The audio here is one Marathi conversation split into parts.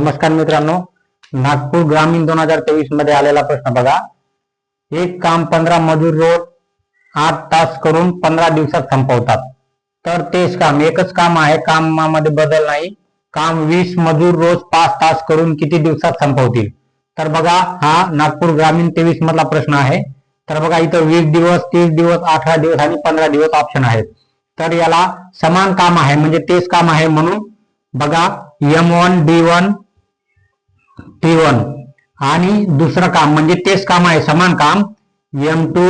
नमस्कार मित्रांनो, नागपूर ग्रामीण 2023 मध्ये आलेला प्रश्न बघा. एक काम 15 मजूर रोज 8 तास करून 15 दिवसात संपवतात. तर तेच काम, एकच काम आहे, कामामध्ये बदल नाही. काम 20 मजूर रोज 5 तास करून किती दिवसात संपवतील? तर बघा, हा नागपूर ग्रामीण 23 मधला प्रश्न आहे. तर बघा, इथं 20 दिवस, 30 दिवस, 18 दिवस आणि 15 दिवस ऑप्शन आहेत. तर याला समान काम आहे म्हणजे तेच काम आहे, म्हणून बघा M1 D1 T1 आणि दुसरं काम म्हणजे तेच काम आहे, समान काम M2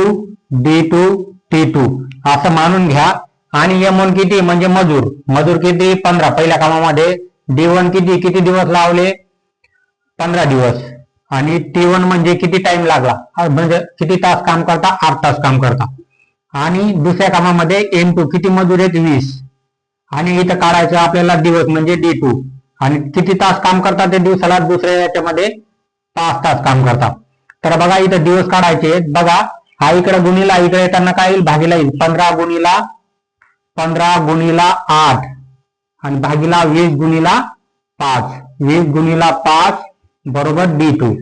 D2 T2 असं मानून घ्या. आणि M1 किती म्हणजे मजूर किती 15 पहिल्या कामामध्ये. D1 किती दिवस लावले 15 दिवस. आणि T1 म्हणजे किती टाइम लागला म्हणजे किती तास काम करता 8 तास काम करता. आणि दुसऱ्या कामामध्ये M2 किती मजूर आहेत 20. आणि इथं काढायचं आपल्याला दिवस म्हणजे D2 आणि किती तास काम करतात ते दिवसाला, दुसऱ्या याच्यामध्ये 5 तास काम करतात. तर बघा इथं दिवस काढायचे. बघा हा इकडे गुणिला, इकडे येताना काय येईल भागीला येईल. 15 गुणिला 8 आणि भागीला 20 गुणिला 5. 20 गुणिला 5 बरोबर D2.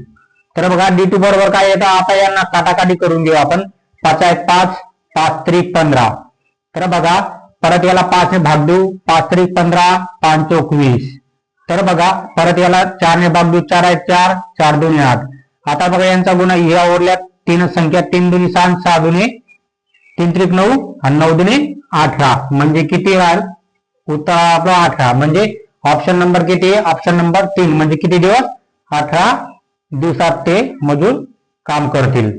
तर बघा D2 बरोबर काय येतं, आता यांना काटाकाटी करून घेऊ आपण. 5 1 5, 5 3 15. तर बघा परत याला 5 ने भाग देऊ, 5 3 15, 5 चौक 20. तर बघा परत याला 4 ने भाग देऊ, 4 1 4, 4 2 8. आता बघा यांचा गुणा ह्या उरल्या तीन संख्या, 3 दुनी 6, 6 दुनी 3 त्रिक 9 आणि 9 दुनी 18. म्हणजे किती राहील उत्तर आपला 18. म्हणजे ऑप्शन नंबर किती आहे, ऑप्शन नंबर 3. म्हणजे किती दिवस 18 दिवसात ते मजूर काम करतील.